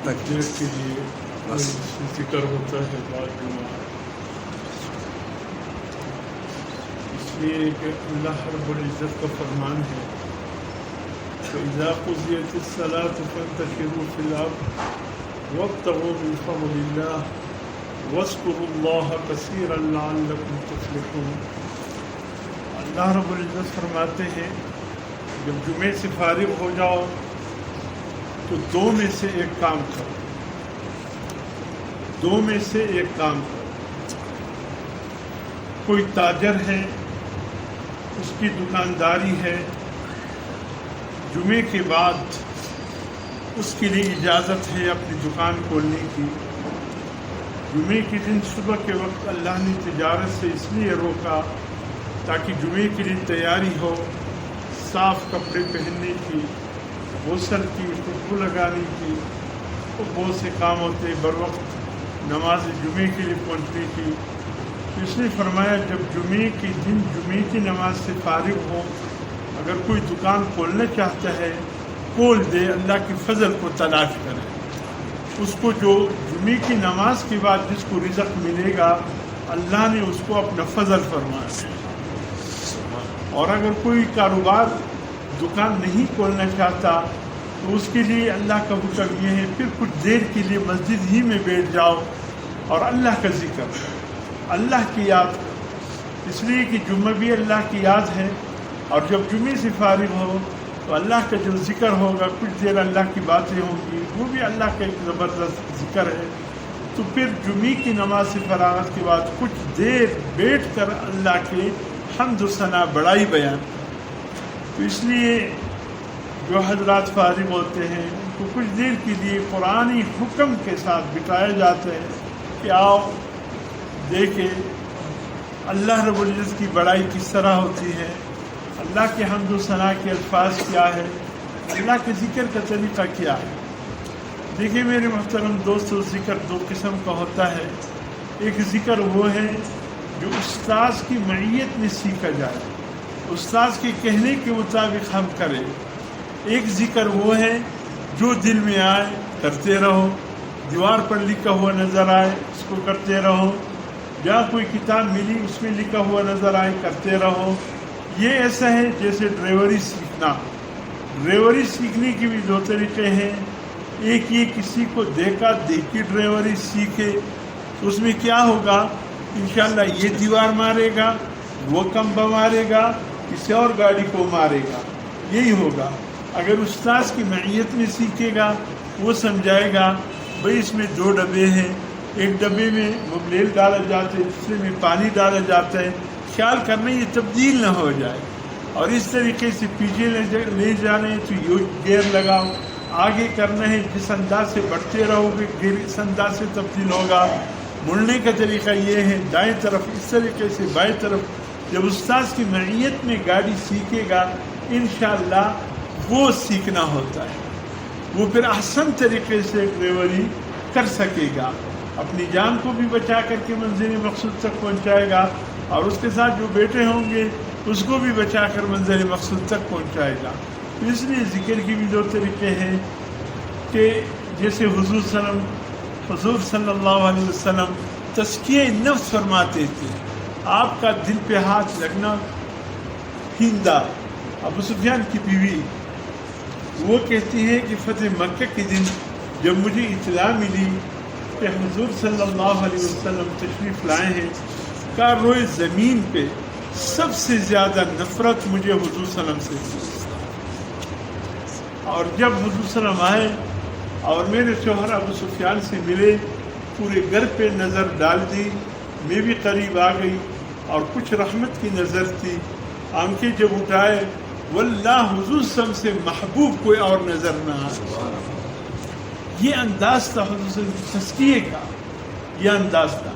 تکبیر کے لیے ذکر ہوتا ہے بعض جمعہ، اس لیے کہ اللہ رب العزت کا فرمان ہے فَإِذَا قُضِيَتِ الصَّلَاةُ فَانتَشِرُوا فِي الْأَرْضِ وَابْتَغُوا مِن فَضْلِ اللَّهِ وَاذْكُرُوا اللَّهَ كَثِيرًا لَعَلَّكُمْ تُفْلِحُونَ۔ اللہ رب العزت فرماتے ہیں جب جمعے سے فارغ ہو جاؤ تو دو میں سے ایک کام کرو، دو میں سے ایک کام کرو۔ کوئی تاجر ہے، اس کی دکانداری ہے، جمعے کے بعد اس کے لیے اجازت ہے اپنی دکان کھولنے کی۔ جمعے کے دن صبح کے وقت اللہ نے تجارت سے اس لیے روکا تاکہ جمعے کے لیے تیاری ہو، صاف کپڑے پہننے کی، غسل کی، خوشبو لگانے کی، وہ بہت سے کام ہوتے بروقت نماز جمعے کے لیے پہنچنے کی۔ اس نے فرمایا جب جمعے کے دن جمعے کی نماز سے فارغ ہو، اگر کوئی دکان کھولنا چاہتا ہے کھول دے، اللہ کے فضل کو تلاش کرے۔ اس کو جو جمعے کی نماز کے بعد جس کو رزق ملے گا اللہ نے اس کو اپنا فضل فرمایا۔ اور اگر کوئی کاروبار دکان نہیں کھولنا چاہتا تو اس کے لیے اللہ کا حکم یہ ہے پھر کچھ دیر کے لیے مسجد ہی میں بیٹھ جاؤ اور اللہ کا ذکر، اللہ کی یاد کرو، اس لیے کہ جمعہ بھی اللہ کی یاد ہے۔ اور جب جمعے سے فارغ ہو تو اللہ کا جو ذکر ہوگا، کچھ دیر اللہ کی باتیں ہوں گی، وہ بھی اللہ کا ایک زبردست ذکر ہے۔ تو پھر جمعے کی نماز سے فراغت کے بعد کچھ دیر بیٹھ کر اللہ کے حمد و ثنا بڑائی بیان۔ تو اس لیے جو حضرات فارغ ہوتے ہیں ان کو کچھ دیر کے لیے قرآنی حکم کے ساتھ بٹایا جاتا ہے کہ آؤ دیکھیں اللہ رب العزت کی بڑائی کس طرح ہوتی ہے، اللہ کے حمد و ثنا کے الفاظ کیا ہے، اللہ کے ذکر کا طریقہ کیا ہے۔ دیکھیں میرے محترم دوستو، ذکر دو قسم کا ہوتا ہے۔ ایک ذکر وہ ہے جو استاذ کی معیت میں سیکھا جائے، استاذ کے کہنے کے مطابق ہم کریں۔ ایک ذکر وہ ہے جو دل میں آئے کرتے رہو، دیوار پر لکھا ہوا نظر آئے اس کو کرتے رہو، یا کوئی کتاب ملی اس میں لکھا ہوا نظر آئے کرتے رہو۔ یہ ایسا ہے جیسے ڈرائیوری سیکھنا۔ ڈرائیوری سیکھنے کے بھی دو طریقے ہیں۔ ایک یہ کسی کو دیکھا دیکھی ڈرائیوری سیکھے تو اس میں کیا ہوگا، انشاءاللہ یہ دیوار مارے گا، وہ کمبا مارے گا، کسی اور گاڑی کو مارے گا، یہی ہوگا۔ اگر استاذ کی معیت میں سیکھے گا وہ سمجھائے گا بھئی اس میں دو ڈبے ہیں، ایک ڈبے میں مبلیل ڈالا جاتا ہے، دوسرے میں پانی ڈالا جاتا ہے، خیال کرنا یہ تبدیل نہ ہو جائے۔ اور اس طریقے سے پیچھے لے جانے ہیں تو یہ گیئر لگاؤ، آگے کرنا ہے جس انداز سے بڑھتے رہو گے گیئر اس انداز سے تبدیل ہوگا۔ مڑنے کا طریقہ یہ ہے دائیں طرف، اس طریقے سے بائیں طرف۔ جب استاذ کی معیت میں گاڑی سیکھے گا انشاءاللہ وہ سیکھنا ہوتا ہے، وہ پھر احسن طریقے سے ڈرائیوری کر سکے گا، اپنی جان کو بھی بچا کر کے منزل مقصود تک پہنچائے گا اور اس کے ساتھ جو بیٹے ہوں گے اس کو بھی بچا کر منزل مقصود تک پہنچائے گا۔ اس لیے ذکر کی بھی دو طریقے ہیں کہ جیسے حضور صلی اللہ علیہ وسلم تزکیہ نفس فرماتے تھے، آپ کا دل پہ ہاتھ لگنا۔ ہندا ابو سفیان کی بیوی وہ کہتی ہے کہ فتح مکہ کے دن جب مجھے اطلاع ملی کہ حضور صلی اللہ علیہ وسلم تشریف لائے ہیں، کا روئے زمین پہ سب سے زیادہ نفرت مجھے حضور صلی اللہ علیہ وسلم سے تھی۔ اور جب حضور صلی اللہ علیہ وسلم آئے اور میرے شوہر ابو سفیان سے ملے، پورے گھر پہ نظر ڈال دی، میں بھی قریب آ گئی اور کچھ رحمت کی نظر تھی، آنکھیں جب اٹھائے واللہ حضور صلی اللہ علیہ وسلم سے محبوب کوئی اور نظر نہ آئے۔ یہ انداز تھا حضور صلی اللہ علیہ وسلم تزکیے کا، یہ انداز تھا۔